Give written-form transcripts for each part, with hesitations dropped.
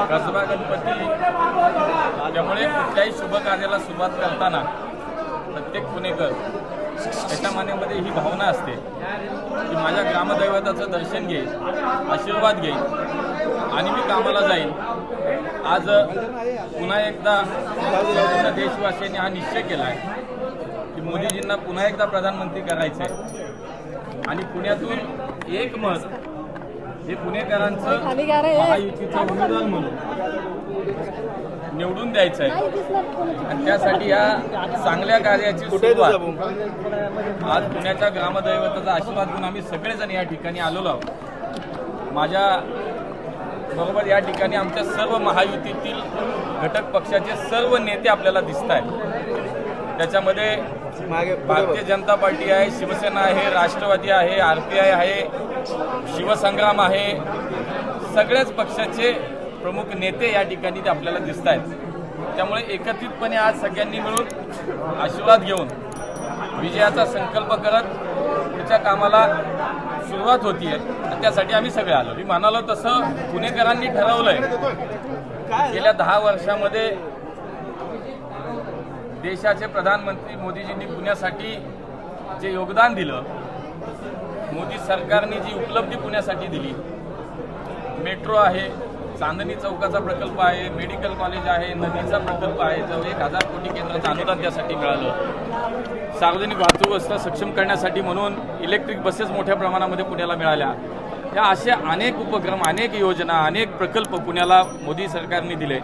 कसबा गणपती त्यामुळे कुठल्याही शुभ कार्याला सुरुवात करताना प्रत्येक पुणेकर त्याच्या मनामध्ये ही भावना असते की माझ्या ग्रामदैवताचं दर्शन घेईल, आशीर्वाद घेईल आणि मी कामाला जाईल। आज पुन्हा एकदा संपूर्ण देशवासियांनी हा निश्चय केला आहे की मोदीजींना पुन्हा एकदा प्रधानमंत्री करायचं आहे आणि पुण्यातून एक मत हे पुणेकरांचं महायुतीचा उमेदवार म्हणून निवडून द्यायचं आहे आणि त्यासाठी या चांगल्या कार्याची सुरुवात आज पुण्याच्या ग्रामदैवताचा आशीर्वाद घेऊन आम्ही सगळेजण या ठिकाणी आलेलो आहोत। माझ्या बरोबर या ठिकाणी आमच्या सर्व महायुतीतील घटक पक्षाचे सर्व नेते आपल्याला दिसत आहेत। त्याच्यामध्ये भारतीय जनता पार्टी आहे, शिवसेना आहे, राष्ट्रवादी आहे, RPI आहे, शिवसंग्राम आहे, सगळ्याच पक्षाचे प्रमुख नेते या ठिकाणी ते आपल्याला दिसत आहेत। त्यामुळे एकत्रितपणे आज सगळ्यांनी मिळून आशीर्वाद घेऊन विजयाचा संकल्प करत पुढच्या कामाला सुरुवात होतीये आणि त्यासाठी आम्ही सगळे आलो। मी म्हणालो तसं पुणेकरांनी ठरवलंय गेल्या 10 वर्षामध्ये देशाचे प्रधानमंत्री मोदीजींनी पुण्यासाठी जे योगदान दिलं, मोदी सरकारने जी उपलब्धी पुण्यासाठी दिली, मेट्रो आहे, चांदणी चौकाचा प्रकल्प आहे, मेडिकल कॉलेज आहे, नदीचा प्रकल्प आहे, जवळ 1000 कोटी केंद्राचं अनुदान त्यासाठी मिळालं। सार्वजनिक वाहतूक व्यवस्था सक्षम करण्यासाठी म्हणून इलेक्ट्रिक बसेस मोठ्या प्रमाणामध्ये पुण्याला मिळाल्या। या अशा अनेक उपक्रम, अनेक योजना, अनेक प्रकल्प पुण्याला मोदी सरकारने दिले।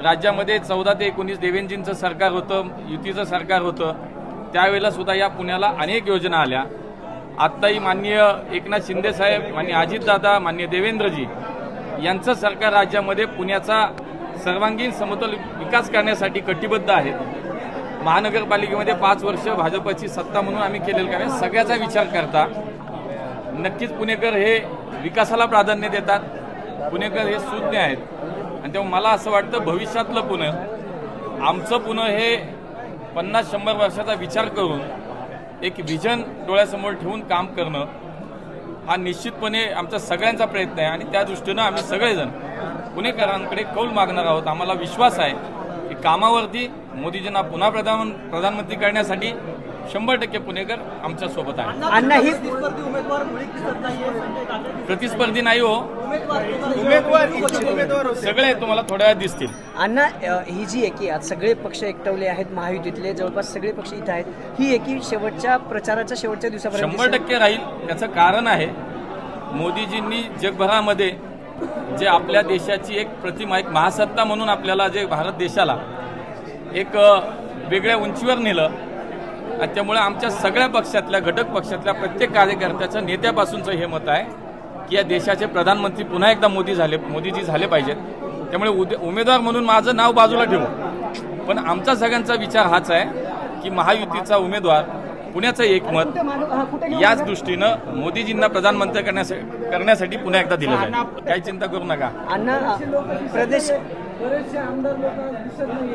राज्यामध्ये 14 ते 19 देवेंद्रजींचं सरकार होतं, युतीचं सरकार होतं, त्यावेळेला सुद्धा या पुण्याला अनेक योजना आल्या। आत्ताही माननीय एकनाथ शिंदे साहेब, माननीय अजितदादा, माननीय देवेंद्रजी यांचं सरकार राज्यामध्ये पुण्याचा सर्वांगीण समतोल विकास करण्यासाठी कटिबद्ध आहेत। महानगरपालिकेमध्ये 5 वर्ष भाजपची सत्ता म्हणून आम्ही केलेलं कार्य सगळ्याचा विचार करता नक्कीच पुणेकर हे विकासाला प्राधान्य देतात, पुणेकर हे सुज्ञ आहेत आणि तेव्हा मला असं वाटतं भविष्यातलं पुणे, आमचं पुणे हे 50-100 वर्षाचा विचार करून एक विजन डोळ्यासमोर ठेवून काम करणं हा निश्चितपणे आमचा सगळ्यांचा प्रयत्न आहे आणि त्या दृष्टीनं आम्ही सगळेजण पुणेकरांकडे कौल मागणार आहोत। आम्हाला विश्वास आहे की कामावरती मोदीजींना पुन्हा प्रधानमंत्री करण्यासाठी 100% पुणेकर आमच्या सोबत आहे। प्रतिस्पर्धी नाही हो, उमेदवार सगळे तुम्हाला थोड्या वेळात दिसतील। अण्णा, ही जी एकी आज सगळे पक्ष एकटवले आहेत, महायुतीतले जवळपास सगळे पक्ष इथे आहेत, ही एकी शेवटच्या प्रचाराच्या शेवटच्या दिवसापर्यंत 100% राहील। त्याचं कारण आहे मोदीजींनी जगभरामध्ये जे आपल्या देशाची एक प्रतिमा, एक महासत्ता म्हणून आपल्याला जे भारत देशाला एक वेगळ्या उंचीवर नेलं आणि त्यामुळे आमच्या सगळ्या पक्षातल्या, घटक पक्षातल्या प्रत्येक कार्यकर्त्याचं, नेत्यापासूनचं हे मत आहे की या देशाचे प्रधानमंत्री पुन्हा एकदा मोदीजी झाले पाहिजेत। त्यामुळे उमेदवार म्हणून माझं नाव बाजूला ठेवू, पण आमचा सगळ्यांचा विचार हाच आहे की महायुतीचा उमेदवार, पुण्याचं एकमत, याच दृष्टीनं मोदीजींना प्रधानमंत्री करण्यासाठी पुन्हा एकदा दिलं जाईल। काही चिंता करू नका। अण्णा, प्रदेश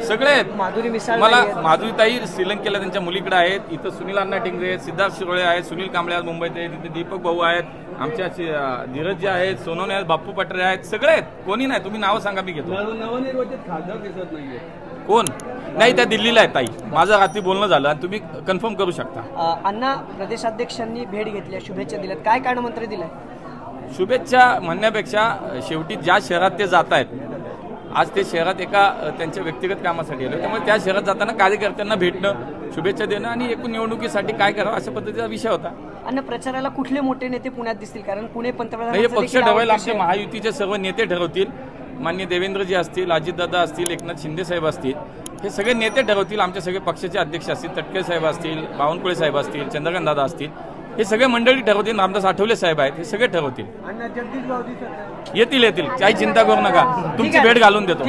सगळे आहेत। मला माधुरीताई श्रीलंकेला त्यांच्या मुलीकडे आहेत, इथं सुनील अण्णा टिंगरे आहेत, सिद्धार्थ शिरोळे आहेत, सुनील कांबळे आहेत मुंबईत आहेत, इथे दीपक भाऊ आहेत, आमच्या धीरजजी आहेत, सोनवणे आहेत, बाप्पू पटरे आहेत, सगळे आहेत। कोणी नाही, तुम्ही नावं सांगा, मी घेतो। नवनिर्वाचित खासदार दिसत नाहीये कोण नाही, त्या दिल्लीला आहे ताई, माझं रात्री बोलणं झालं आणि तुम्ही कन्फर्म करू शकता। अण्णा, प्रदेशाध्यक्षांनी भेट घेतली, शुभेच्छा दिल्यात, काय कारणमंत्र दिलाय? शुभेच्छा म्हणण्यापेक्षा शेवटी ज्या शहरात ते जात आहेत, आज ते शहरात एका त्यांच्या व्यक्तिगत कामासाठी आले, त्यामुळे त्या शहरात जाताना कार्यकर्त्यांना भेटणं, शुभेच्छा देणं आणि एकूण निवडणुकीसाठी काय करावं अशा पद्धतीचा विषय होता. आणि प्रचाराला कुठले मोठे नेते पुण्यात दिसतील? कारण पुणे पंतप्रधान हे पक्ष ठरवायला आमचे महायुतीचे सर्व नेते ठरवतील. माननीय देवेंद्रजी असतील, अजितदादा असतील, एकनाथ शिंदे साहेब असतील, हे सगळे नेते ठरवतील. आमचे सगळे पक्षाचे अध्यक्ष असतील, तटकरे साहेब असतील, बावनकुळे साहेब असतील, चंद्रकांत दादा असतील, हे सगळे मंडळी ठरवतील. रामदास आठवले साहेब आहेत, हे सगळे ठरवतील. येतील काही चिंता करू नका, तुमची भेट घालून देतो.